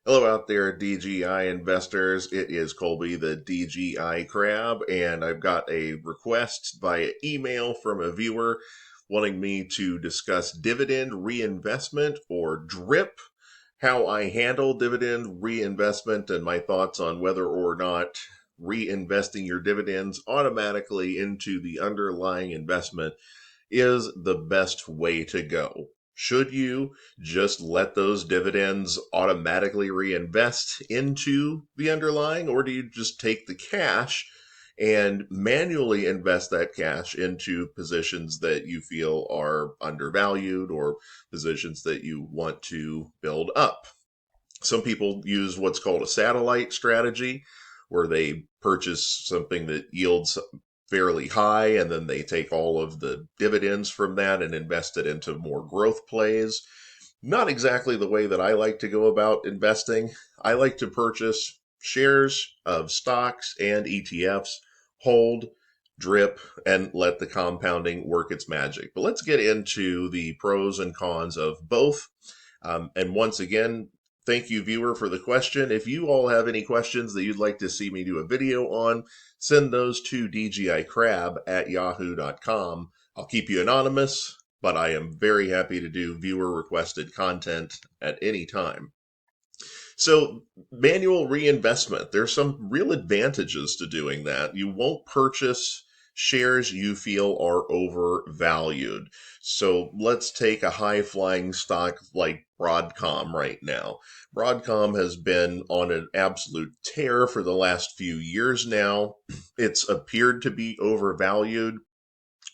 Hello out there, DGI investors. It is Colby, the DGI Crab, and I've got a request via email from a viewer wanting me to discuss dividend reinvestment or DRIP, how I handle dividend reinvestment, and my thoughts on whether or not reinvesting your dividends automatically into the underlying investment is the best way to go. Should you just let those dividends automatically reinvest into the underlying, or do you just take the cash and manually invest that cash into positions that you feel are undervalued or positions that you want to build up? Some people use what's called a satellite strategy, where they purchase something that yields fairly high and then they take all of the dividends from that and invest it into more growth plays. Not exactly the way that I like to go about investing. I like to purchase shares of stocks and ETFs, hold, drip, and let the compounding work its magic. But let's get into the pros and cons of both. And once again, thank you, viewer, for the question. If you all have any questions that you'd like to see me do a video on, send those to dgicrab@yahoo.com. I'll keep you anonymous, but I am very happy to do viewer requested content at any time. So, manual reinvestment, there's some real advantages to doing that. You won't purchase shares you feel are overvalued. So, let's take a high flying stock like Broadcom right now. Broadcom has been on an absolute tear for the last few years now. It's appeared to be overvalued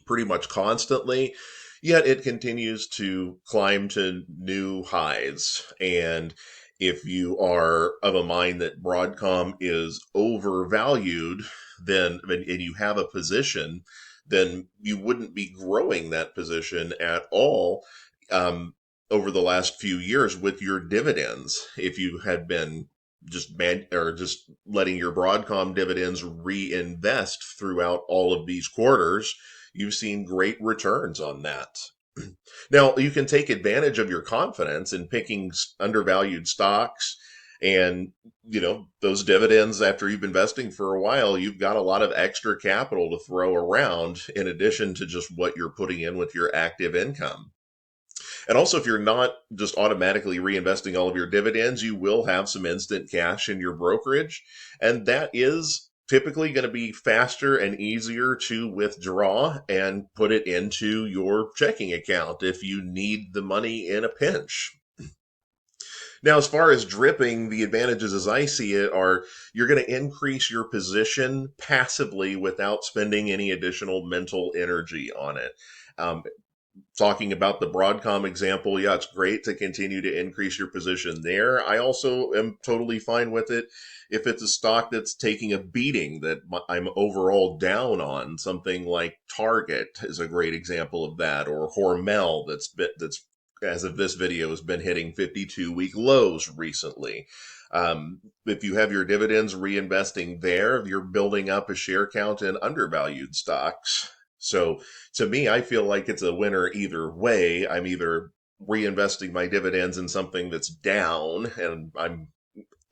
pretty much constantly, yet it continues to climb to new highs. And if you are of a mind that Broadcom is overvalued, then and you have a position, then you wouldn't be growing that position at all over the last few years with your dividends. If you had been just letting your Broadcom dividends reinvest throughout all of these quarters, you've seen great returns on that. Now, you can take advantage of your confidence in picking undervalued stocks and, those dividends after you've been investing for a while, you've got a lot of extra capital to throw around in addition to just what you're putting in with your active income. And also, if you're not just automatically reinvesting all of your dividends, you will have some instant cash in your brokerage. And that is typically going to be faster and easier to withdraw and put it into your checking account if you need the money in a pinch. Now, as far as dripping, the advantages as I see it are you're going to increase your position passively without spending any additional mental energy on it. Um, Talking about the Broadcom example, yeah, it's great to continue to increase your position there. I also am totally fine with it if it's a stock that's taking a beating that I'm overall down on. Something like Target is a great example of that, or Hormel that's as of this video has been hitting 52-week lows recently. If you have your dividends reinvesting there, you're building up a share count in undervalued stocks. So to me, I feel like it's a winner either way. I'm either reinvesting my dividends in something that's down and I'm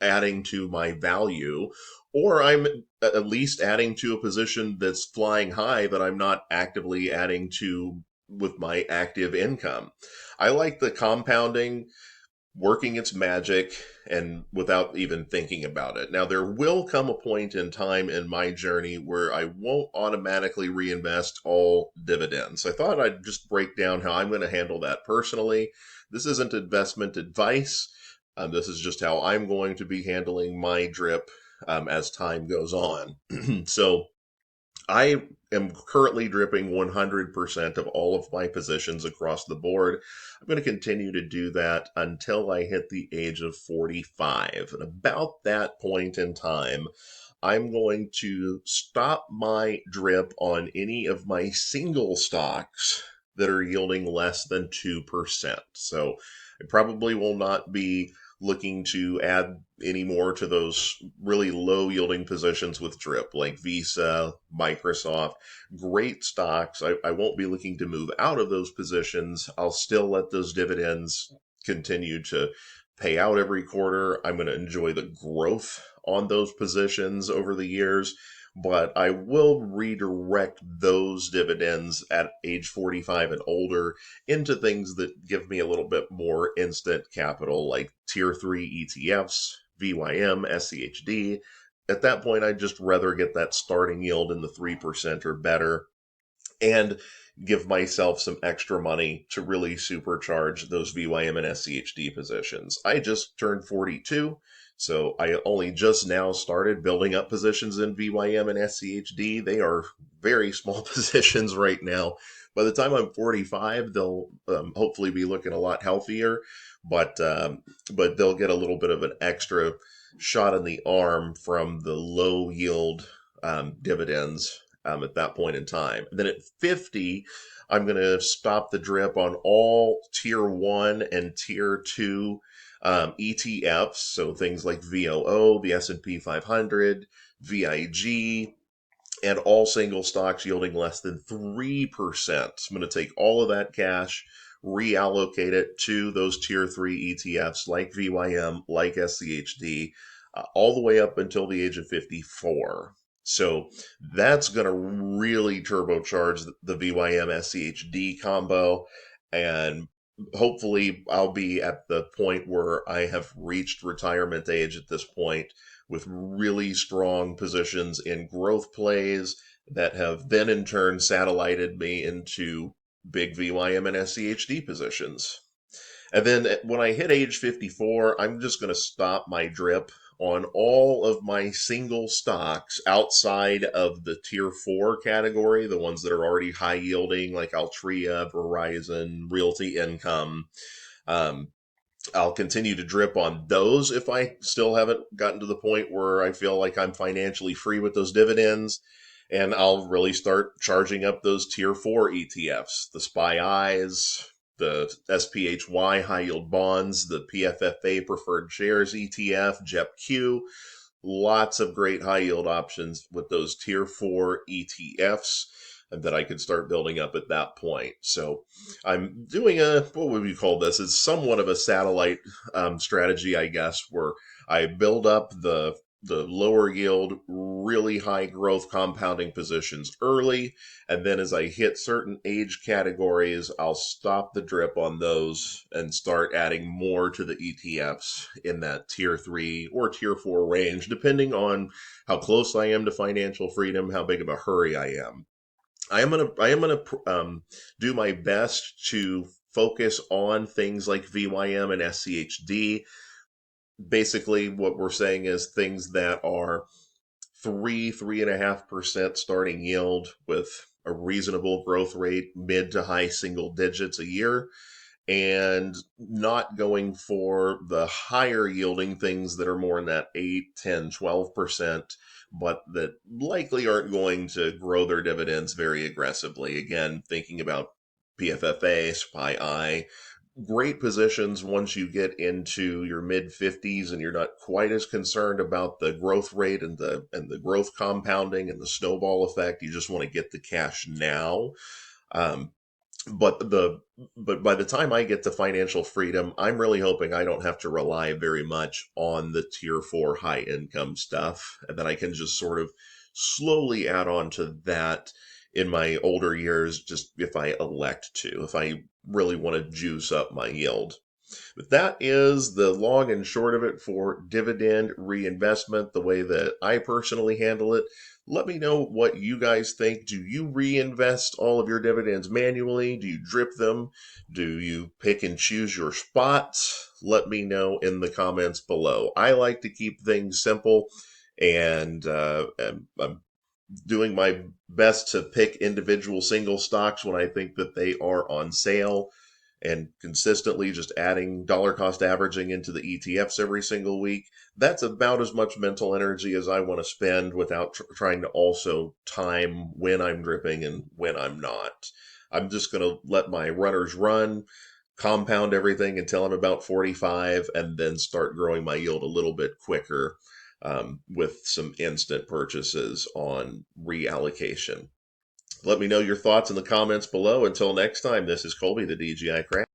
adding to my value, or I'm at least adding to a position that's flying high that I'm not actively adding to with my active income. I like the compounding working its magic and without even thinking about it. Now, there will come a point in time in my journey where I won't automatically reinvest all dividends. I thought I'd just break down how I'm going to handle that personally. This isn't investment advice. This is just how I'm going to be handling my drip as time goes on. So, I am currently dripping 100% of all of my positions across the board. I'm going to continue to do that until I hit the age of 45. And about that point in time, I'm going to stop my drip on any of my single stocks that are yielding less than 2%. So I probably will not be looking to add any more to those really low yielding positions with drip like Visa, Microsoft, great stocks. I won't be looking to move out of those positions. I'll still let those dividends continue to pay out every quarter. I'm going to enjoy the growth on those positions over the years, but I will redirect those dividends at age 45 and older into things that give me a little bit more instant capital, like tier 3 ETFs, VYM, SCHD. At that point, I'd just rather get that starting yield in the 3% or better and give myself some extra money to really supercharge those VYM and SCHD positions. I just turned 42, so I only just now started building up positions in VYM and SCHD. They are very small positions right now. By the time I'm 45, they'll hopefully be looking a lot healthier, but they'll get a little bit of an extra shot in the arm from the low yield dividends at that point in time. And then at 50, I'm going to stop the drip on all tier 1 and tier 2 ETFs. So things like VOO, the S&P 500, VIG, and all single stocks yielding less than 3%. I'm going to take all of that cash, reallocate it to those tier 3 ETFs like VYM, like SCHD, all the way up until the age of 54. So that's going to really turbocharge the VYM SCHD combo. And hopefully I'll be at the point where I have reached retirement age at this point with really strong positions in growth plays that have then in turn satellited me into big VYM and SCHD positions. And then when I hit age 54, I'm just going to stop my drip on all of my single stocks outside of the tier 4 category, the ones that are already high yielding, like Altria, Verizon, Realty Income. I'll continue to drip on those if I still haven't gotten to the point where I feel like I'm financially free with those dividends. And I'll really start charging up those tier 4 ETFs, the SPY-I's, the SPHY high yield bonds, the PFFA preferred shares ETF, JEPQ. Lots of great high yield options with those tier 4 ETFs that I could start building up at that point. So I'm doing what would we call this? It's somewhat of a satellite strategy, I guess, where I build up the lower yield, really high growth compounding positions early. And then as I hit certain age categories, I'll stop the drip on those and start adding more to the ETFs in that tier 3 or tier 4 range, depending on how close I am to financial freedom, how big of a hurry I am. I am gonna do my best to focus on things like VYM and SCHD. Basically, what we're saying is things that are 3.5% starting yield with a reasonable growth rate, mid to high single digits a year, and not going for the higher yielding things that are more in that 8, 10, 12%, but that likely aren't going to grow their dividends very aggressively. Again, thinking about PFFA, SPY-I, great positions once you get into your mid 50s and you're not quite as concerned about the growth rate and the growth compounding and the snowball effect. You just want to get the cash now. Um, but by the time I get to financial freedom, I'm really hoping I don't have to rely very much on the tier 4 high income stuff, and that I can just sort of slowly add on to that in my older years, just if I elect to, if I really want to juice up my yield. But that is the long and short of it for dividend reinvestment, the way that I personally handle it. Let me know what you guys think. Do you reinvest all of your dividends manually? Do you drip them? Do you pick and choose your spots? Let me know in the comments below. I like to keep things simple, and I'm doing my best to pick individual single stocks when I think that they are on sale, and consistently just adding dollar cost averaging into the ETFs every single week. That's about as much mental energy as I want to spend without trying to also time when I'm dripping and when I'm not. I'm just going to let my runners run, compound everything until I'm about 45, and then start growing my yield a little bit quicker with some instant purchases on reallocation. Let me know your thoughts in the comments below. Until next time, this is Colby, the DGI Craft.